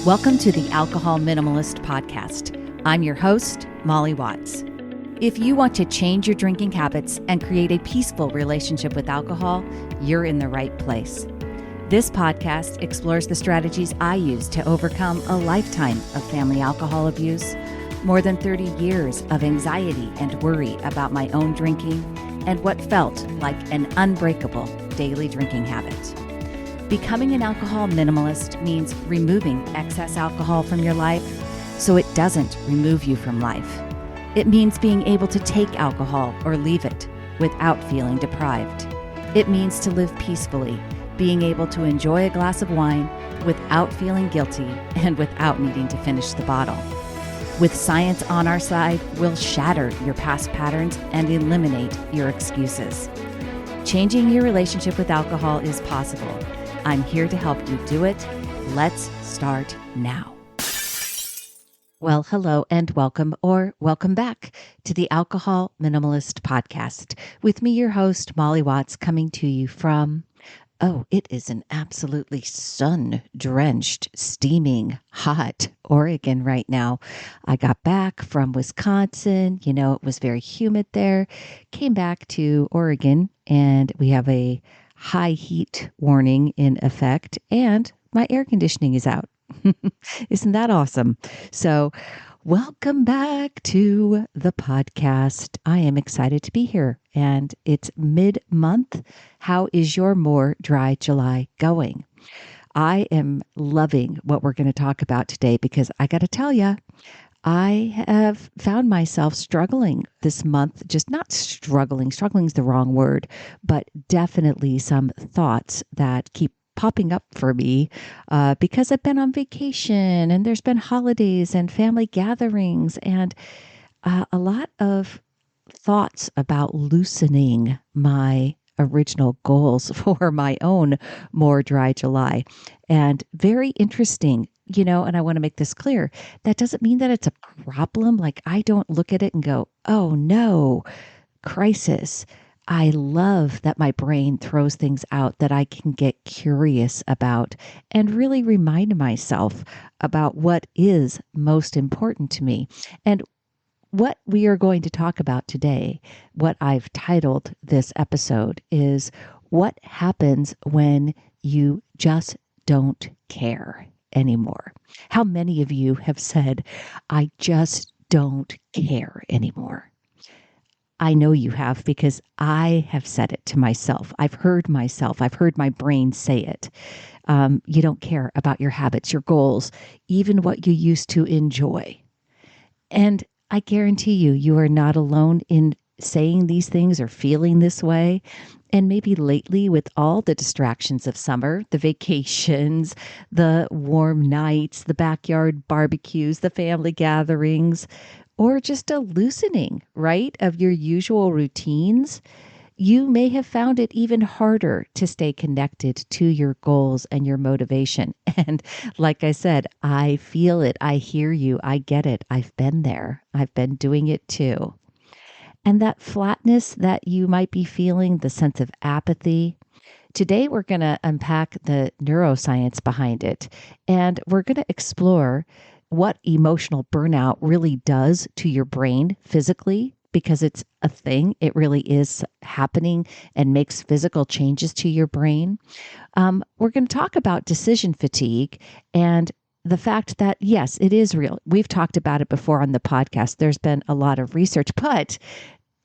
Welcome to the Alcohol Minimalist Podcast. I'm your host, Molly Watts. If you want to change your drinking habits and create a peaceful relationship with alcohol, you're in the right place. This podcast explores the strategies I use to overcome a lifetime of family alcohol abuse, more than 30 years of anxiety and worry about my own drinking, and what felt like an unbreakable daily drinking habit. Becoming an alcohol minimalist means removing excess alcohol from your life so it doesn't remove you from life. It means being able to take alcohol or leave it without feeling deprived. It means to live peacefully, being able to enjoy a glass of wine without feeling guilty and without needing to finish the bottle. With science on our side, we'll shatter your past patterns and eliminate your excuses. Changing your relationship with alcohol is possible. I'm here to help you do it. Let's start now. Well, hello and welcome back to the Alcohol Minimalist Podcast with me, your host, Molly Watts, coming to you from, it is an absolutely sun-drenched, steaming, hot Oregon right now. I got back from Wisconsin. It was very humid there. Came back to Oregon and we have a high heat warning in effect and my air conditioning is out. Isn't that awesome? So welcome back to the podcast. I am excited to be here and it's mid-month. How is your more dry July going? I am loving what we're going to talk about today because I got to tell you, I have found myself struggling this month, just not struggling is the wrong word, but definitely some thoughts that keep popping up for me because I've been on vacation and there's been holidays and family gatherings and a lot of thoughts about loosening my original goals for my own more dry July. And very interesting, and I want to make this clear. That doesn't mean that it's a problem. Like I don't look at it and go, oh no, crisis. I love that my brain throws things out that I can get curious about and really remind myself about what is most important to me. And what we are going to talk about today, what I've titled this episode, is what happens when you just don't care anymore. How many of you have said, I just don't care anymore? I know you have because I have said it to myself. I've heard my brain say it. You don't care about your habits, your goals, even what you used to enjoy. And I guarantee you, you are not alone in saying these things or feeling this way. And maybe lately with all the distractions of summer, the vacations, the warm nights, the backyard barbecues, the family gatherings, or just a loosening, right, of your usual routines, you may have found it even harder to stay connected to your goals and your motivation. And like I said, I feel it. I hear you. I get it. I've been there. I've been doing it too. And that flatness that you might be feeling, the sense of apathy, today we're going to unpack the neuroscience behind it. And we're going to explore what emotional burnout really does to your brain physically, because it's a thing. It really is happening and makes physical changes to your brain. We're going to talk about decision fatigue and the fact that, yes, it is real. We've talked about it before on the podcast. There's been a lot of research, but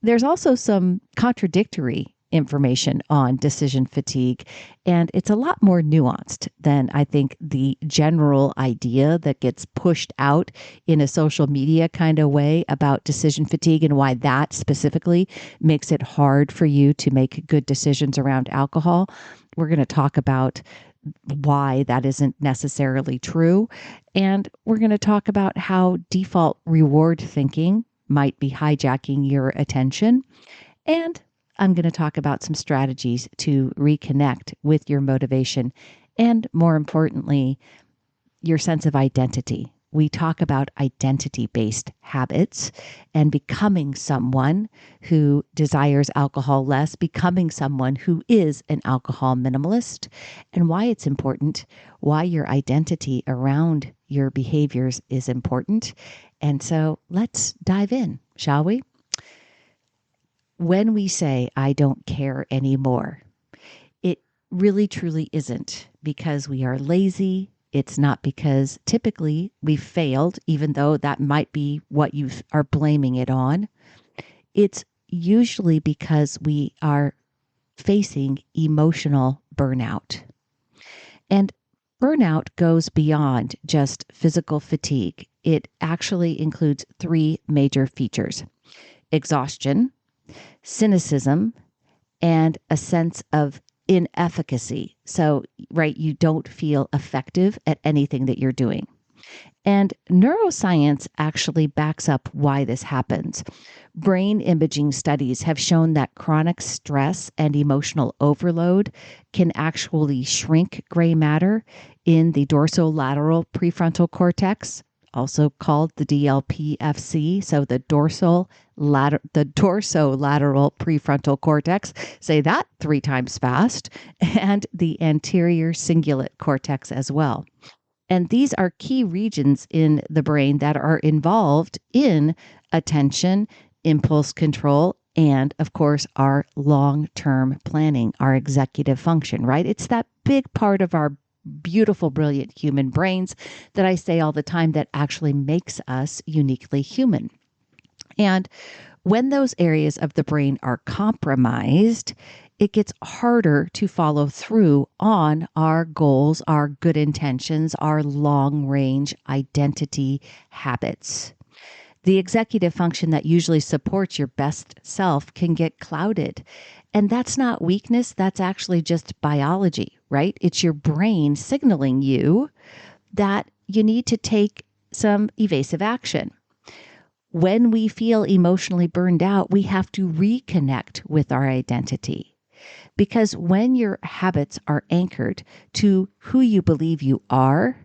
there's also some contradictory information on decision fatigue. And it's a lot more nuanced than I think the general idea that gets pushed out in a social media kind of way about decision fatigue and why that specifically makes it hard for you to make good decisions around alcohol. We're going to talk about why that isn't necessarily true. And we're going to talk about how default reward thinking might be hijacking your attention. And I'm going to talk about some strategies to reconnect with your motivation and, more importantly, your sense of identity we talk about identity-based habits and becoming someone who desires alcohol less, becoming someone who is an alcohol minimalist, and why it's important, why your identity around your behaviors is important. And so let's dive in, shall we? When we say, I don't care anymore, it really truly isn't because we are lazy. It's not because typically we've failed, even though that might be what you are blaming it on. It's usually because we are facing emotional burnout. And burnout goes beyond just physical fatigue. It actually includes three major features: exhaustion, cynicism, and a sense of inefficacy. So, right, you don't feel effective at anything that you're doing. And neuroscience actually backs up why this happens. Brain imaging studies have shown that chronic stress and emotional overload can actually shrink gray matter in the dorsolateral prefrontal cortex, also called the DLPFC, so the dorsolateral prefrontal cortex, say that 3 times fast, and the anterior cingulate cortex as well. And these are key regions in the brain that are involved in attention, impulse control, and of course, our long-term planning, our executive function, right? It's that big part of our beautiful, brilliant human brains that I say all the time that actually makes us uniquely human. And when those areas of the brain are compromised, it gets harder to follow through on our goals, our good intentions, our long-range identity habits. The executive function that usually supports your best self can get clouded. And that's not weakness, that's actually just biology, right? It's your brain signaling you that you need to take some evasive action. When we feel emotionally burned out, we have to reconnect with our identity. Because when your habits are anchored to who you believe you are,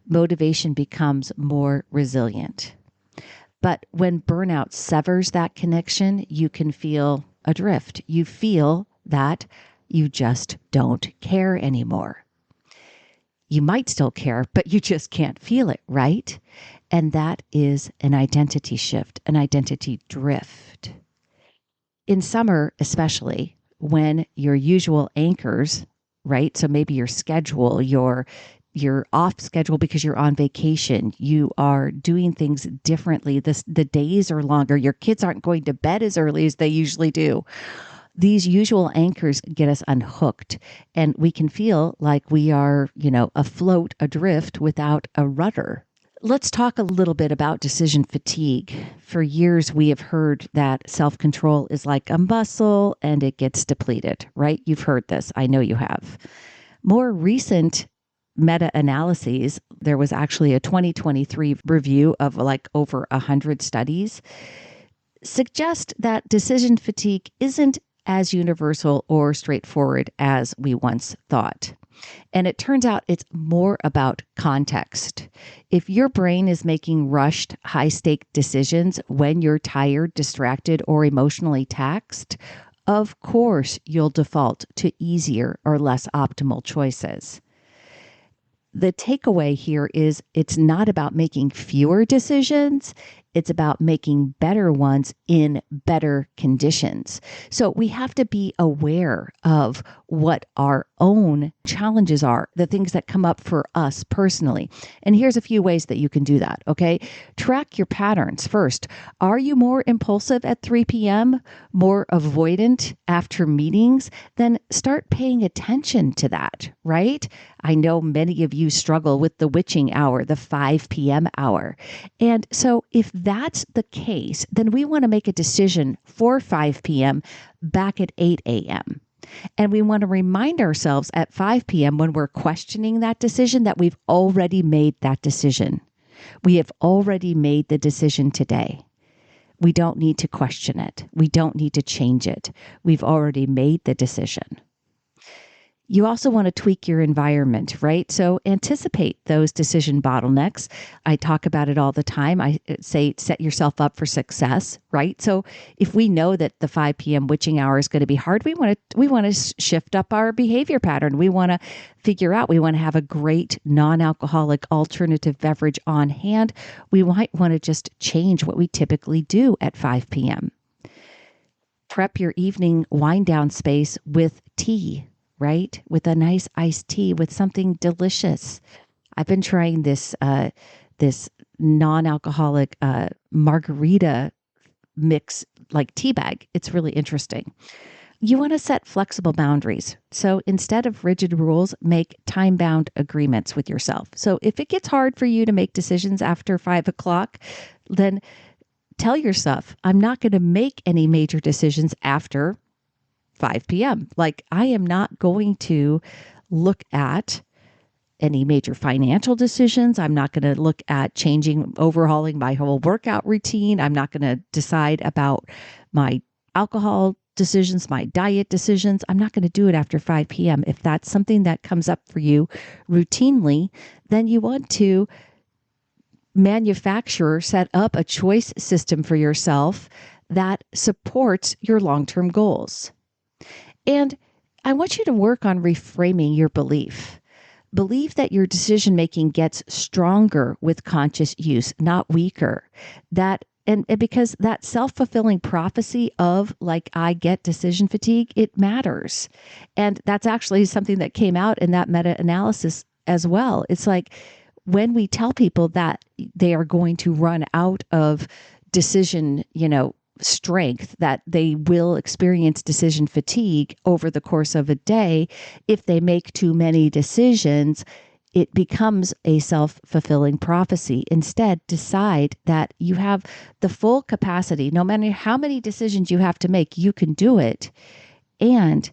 motivation becomes more resilient. But when burnout severs that connection, you can feel adrift. You feel that you just don't care anymore. You might still care, but you just can't feel it, right? And that is an identity shift, an identity drift. In summer, especially, when your usual anchors, right? So maybe your schedule, you're off schedule because you're on vacation. You are doing things differently. The days are longer. Your kids aren't going to bed as early as they usually do. These usual anchors get us unhooked, and we can feel like we are, afloat, adrift without a rudder. Let's talk a little bit about decision fatigue. For years, we have heard that self-control is like a muscle and it gets depleted, right? You've heard this. I know you have. More recent meta-analyses, there was actually a 2023 review of over 100 studies, suggest that decision fatigue isn't as universal or straightforward as we once thought. And it turns out it's more about context. If your brain is making rushed, high-stake decisions when you're tired, distracted, or emotionally taxed, of course you'll default to easier or less optimal choices. The takeaway here is it's not about making fewer decisions. It's about making better ones in better conditions. So we have to be aware of what our own challenges are, the things that come up for us personally. And here's a few ways that you can do that, okay? Track your patterns first. Are you more impulsive at 3 p.m., more avoidant after meetings? Then start paying attention to that, right? I know many of you struggle with the witching hour, the 5 p.m. hour. And so if that's the case, then we want to make a decision for 5 p.m. back at 8 a.m. And we want to remind ourselves at 5 p.m. when we're questioning that decision that we've already made that decision. We have already made the decision today. We don't need to question it. We don't need to change it. We've already made the decision. You also want to tweak your environment, right? So anticipate those decision bottlenecks. I talk about it all the time. I say set yourself up for success, right? So if we know that the 5 p.m. witching hour is going to be hard, we want to shift up our behavior pattern. We want to figure out, we want to have a great non-alcoholic alternative beverage on hand. We might want to just change what we typically do at 5 p.m. Prep your evening wind down space with tea, right? With a nice iced tea, with something delicious. I've been trying this non-alcoholic margarita mix, like tea bag. It's really interesting. You want to set flexible boundaries. So instead of rigid rules, make time-bound agreements with yourself. So if it gets hard for you to make decisions after 5 o'clock, then tell yourself, I'm not going to make any major decisions after 5 p.m. Like, I am not going to look at any major financial decisions. I'm not going to look at overhauling my whole workout routine. I'm not going to decide about my alcohol decisions, my diet decisions. I'm not going to do it after 5 p.m. If that's something that comes up for you routinely, then you want to set up a choice system for yourself that supports your long-term goals. And I want you to work on reframing your belief. Believe that your decision-making gets stronger with conscious use, not weaker. And because that self-fulfilling prophecy of, like, I get decision fatigue, it matters. And that's actually something that came out in that meta-analysis as well. It's like, when we tell people that they are going to run out of decision, strength, that they will experience decision fatigue over the course of a day, if they make too many decisions, it becomes a self-fulfilling prophecy. Instead, decide that you have the full capacity. No matter how many decisions you have to make, you can do it. And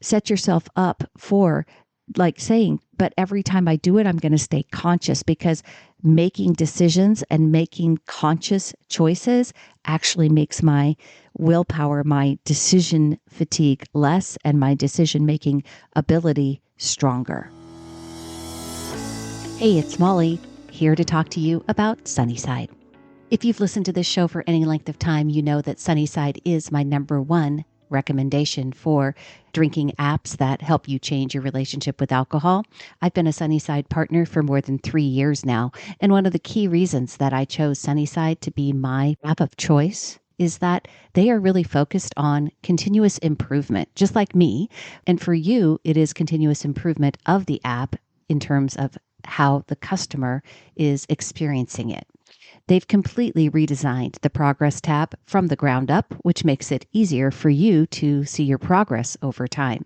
set yourself up for, like, saying, but every time I do it, I'm going to stay conscious, because making decisions and making conscious choices actually makes my willpower, my decision fatigue less, and my decision-making ability stronger. Hey, it's Molly, here to talk to you about Sunnyside. If you've listened to this show for any length of time, you know that Sunnyside is my number one recommendation for drinking apps that help you change your relationship with alcohol. I've been a Sunnyside partner for more than 3 years now. And one of the key reasons that I chose Sunnyside to be my app of choice is that they are really focused on continuous improvement, just like me. And for you, it is continuous improvement of the app in terms of how the customer is experiencing it. They've completely redesigned the progress tab from the ground up, which makes it easier for you to see your progress over time.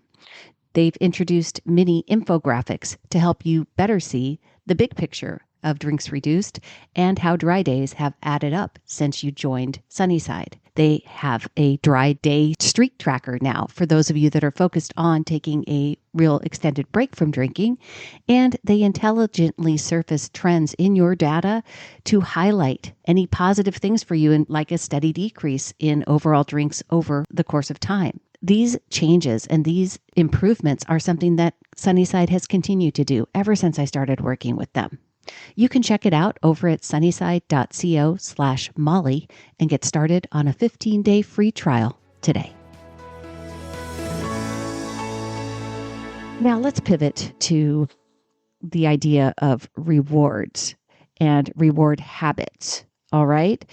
They've introduced mini infographics to help you better see the big picture of drinks reduced and how dry days have added up since you joined Sunnyside. They have a dry day streak tracker now for those of you that are focused on taking a real extended break from drinking. And they intelligently surface trends in your data to highlight any positive things for you, and like a steady decrease in overall drinks over the course of time. These changes and these improvements are something that Sunnyside has continued to do ever since I started working with them. You can check it out over at sunnyside.co/Molly and get started on a 15-day free trial today. Now let's pivot to the idea of rewards and reward habits. All right?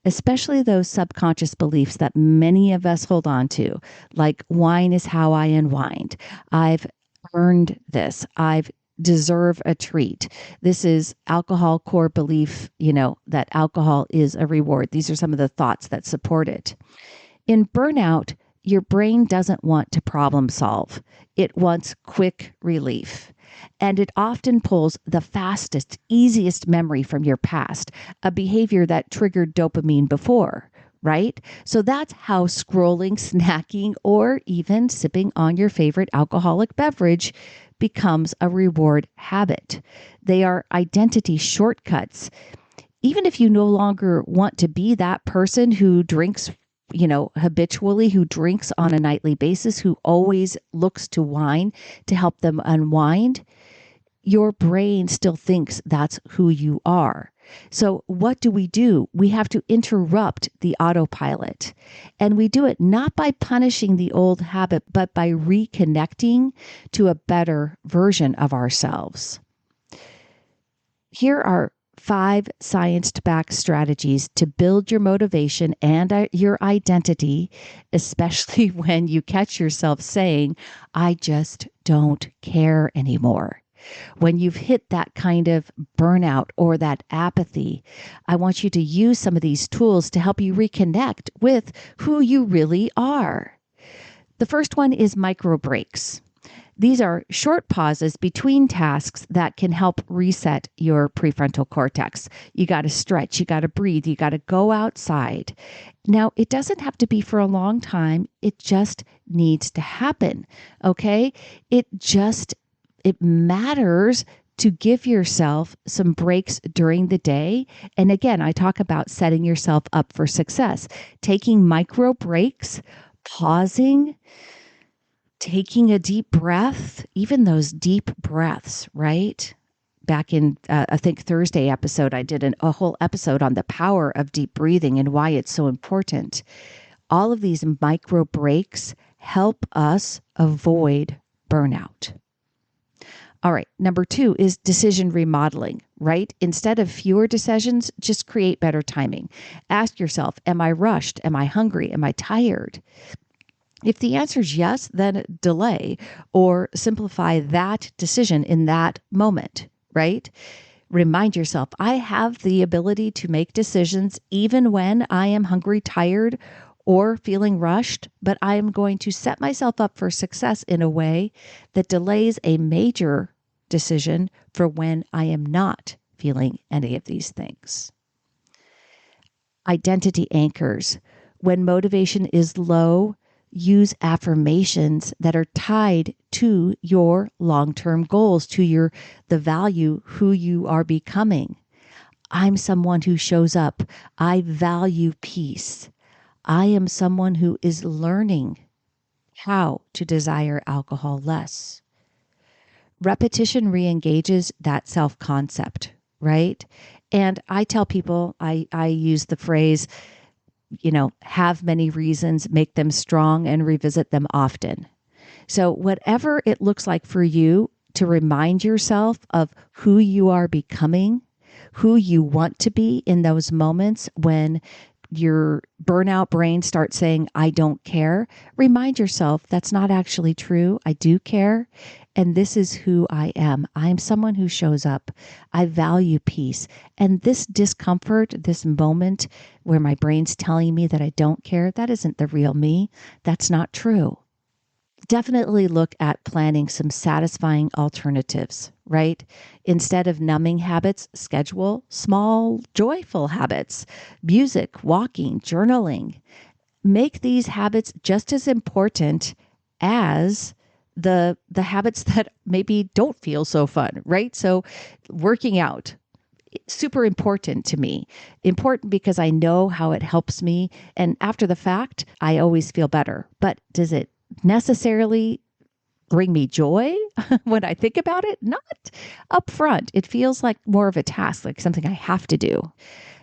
Especially those subconscious beliefs that many of us hold on to, like wine is how I unwind. I've earned this. I've deserve a treat. This is alcohol core belief, that alcohol is a reward. These are some of the thoughts that support it. In burnout, your brain doesn't want to problem solve. It wants quick relief. And it often pulls the fastest, easiest memory from your past, a behavior that triggered dopamine before, right? So that's how scrolling, snacking, or even sipping on your favorite alcoholic beverage becomes a reward habit. They are identity shortcuts. Even if you no longer want to be that person who drinks habitually, who drinks on a nightly basis, who always looks to wine to help them unwind, your brain still thinks that's who you are. So what do? We have to interrupt the autopilot. And we do it not by punishing the old habit, but by reconnecting to a better version of ourselves. Here are 5 science-backed strategies to build your motivation and your identity, especially when you catch yourself saying, I just don't care anymore. When you've hit that kind of burnout or that apathy, I want you to use some of these tools to help you reconnect with who you really are. The first one is micro breaks. These are short pauses between tasks that can help reset your prefrontal cortex. You got to stretch, you got to breathe, you got to go outside. Now, it doesn't have to be for a long time. It just needs to happen. Okay? It matters to give yourself some breaks during the day. And again, I talk about setting yourself up for success, taking micro breaks, pausing, taking a deep breath, even those deep breaths, right? Back in, I think Thursday episode, I did a whole episode on the power of deep breathing and why it's so important. All of these micro breaks help us avoid burnout. All right. Number 2 is decision remodeling, right? Instead of fewer decisions, just create better timing. Ask yourself, am I rushed? Am I hungry? Am I tired? If the answer is yes, then delay or simplify that decision in that moment, right? Remind yourself, I have the ability to make decisions even when I am hungry, tired, or feeling rushed, but I am going to set myself up for success in a way that delays a major decision for when I am not feeling any of these things. Identity anchors. When motivation is low, use affirmations that are tied to your long-term goals, to the value, who you are becoming. I'm someone who shows up. I value peace. I am someone who is learning how to desire alcohol less. Repetition re-engages that self-concept, right? And I tell people, I use the phrase, have many reasons, make them strong, and revisit them often. So whatever it looks like for you to remind yourself of who you are becoming, who you want to be in those moments when your burnout brain starts saying, I don't care, remind yourself that's not actually true. I do care. And this is who I am. I'm someone who shows up. I value peace. And this discomfort, this moment where my brain's telling me that I don't care, that isn't the real me. That's not true. Definitely look at planning some satisfying alternatives, right? Instead of numbing habits, schedule small, joyful habits, music, walking, journaling. Make these habits just as important as the habits that maybe don't feel so fun, right? So working out, super important to me. Important because I know how it helps me. And after the fact, I always feel better. But does it necessarily bring me joy when I think about it? Not up front. It feels like more of a task, like something I have to do.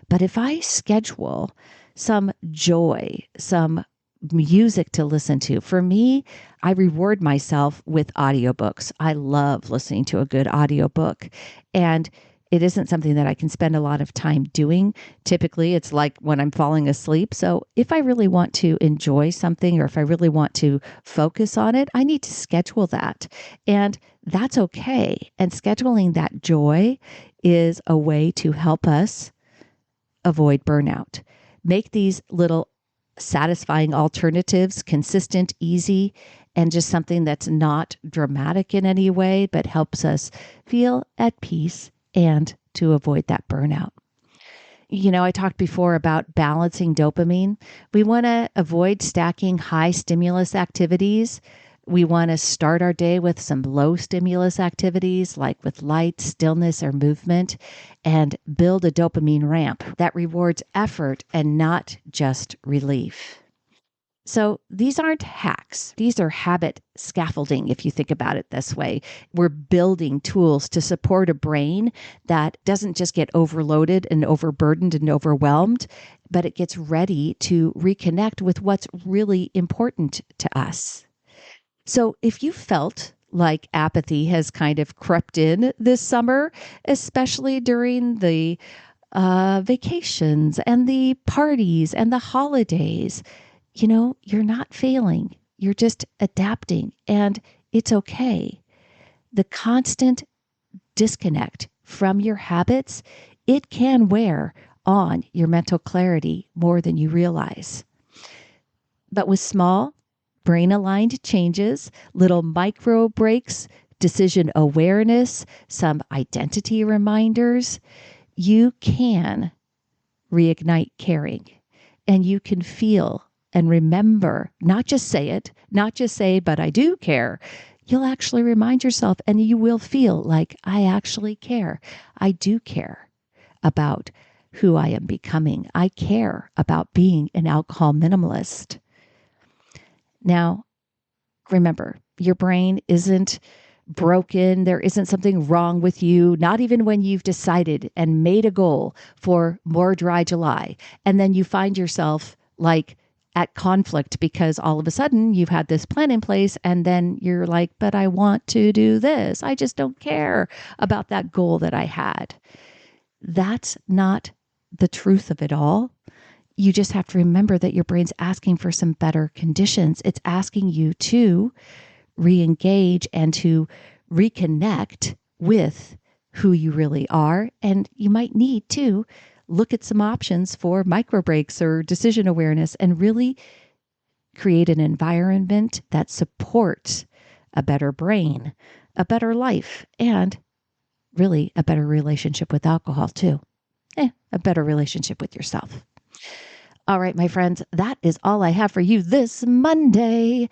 But if I schedule some joy, some music to listen to, for me, I reward myself with audiobooks. I love listening to a good audiobook. And it isn't something that I can spend a lot of time doing. Typically, it's like when I'm falling asleep. So if I really want to enjoy something or if I really want to focus on it, I need to schedule that. And that's okay. And scheduling that joy is a way to help us avoid burnout. Make these little satisfying alternatives consistent, easy, and just something that's not dramatic in any way, but helps us feel at peace and to avoid that burnout. I talked before about balancing dopamine. We want to avoid stacking high stimulus activities. We want to start our day with some low stimulus activities, like with light, stillness, or movement, and build a dopamine ramp that rewards effort and not just relief. So these aren't hacks. These are habit scaffolding, if you think about it this way. We're building tools to support a brain that doesn't just get overloaded and overburdened and overwhelmed, but it gets ready to reconnect with what's really important to us. So if you felt like apathy has kind of crept in this summer, especially during the vacations and the parties and the holidays, you're not failing. You're just adapting, and it's okay. The constant disconnect from your habits, it can wear on your mental clarity more than you realize. But with small, brain-aligned changes, little micro breaks, decision awareness, some identity reminders, you can reignite caring, and you can feel and remember, not just say it, not just say, but I do care. You'll actually remind yourself, and you will feel like, I actually care. I do care about who I am becoming. I care about being an alcohol minimalist. Now, remember, your brain isn't broken. There isn't something wrong with you, not even when you've decided and made a goal for more dry July. And then you find yourself like at conflict because all of a sudden you've had this plan in place and then you're like, but I want to do this. I just don't care about that goal that I had. That's not the truth of it all. You just have to remember that your brain's asking for some better conditions. It's asking you to re-engage and to reconnect with who you really are. And you might need to look at some options for micro breaks or decision awareness and really create an environment that supports a better brain, a better life, and really a better relationship with alcohol too. A better relationship with yourself. All right, my friends, that is all I have for you this Monday.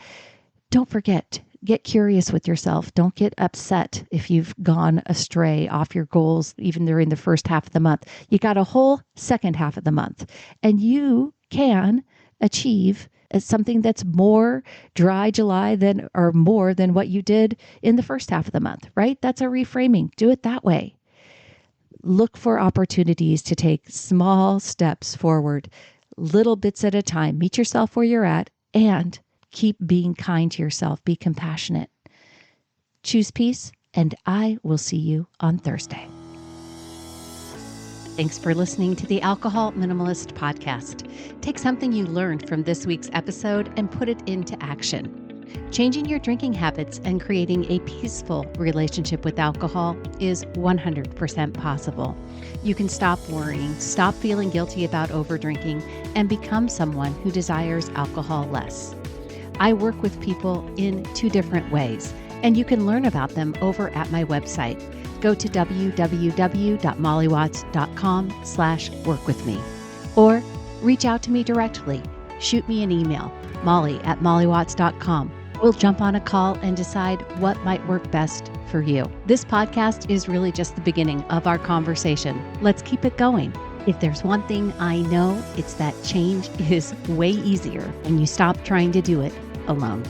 Don't forget, get curious with yourself. Don't get upset if you've gone astray off your goals, even during the first half of the month. You got a whole second half of the month, and you can achieve something that's more dry July or more than what you did in the first half of the month, right? That's a reframing. Do it that way. Look for opportunities to take small steps forward, little bits at a time. Meet yourself where you're at and keep being kind to yourself. Be compassionate. Choose peace, and I will see you on Thursday. Thanks for listening to the Alcohol Minimalist Podcast. Take something you learned from this week's episode and put it into action. Changing your drinking habits and creating a peaceful relationship with alcohol is 100% possible. You can stop worrying, stop feeling guilty about overdrinking, and become someone who desires alcohol less. I work with people in 2 different ways, and you can learn about them over at my website. Go to www.mollywatts.com/workwithme or reach out to me directly. Shoot me an email, molly@mollywatts.com. We'll jump on a call and decide what might work best for you. This podcast is really just the beginning of our conversation. Let's keep it going. If there's one thing I know, it's that change is way easier when you stop trying to do it alone.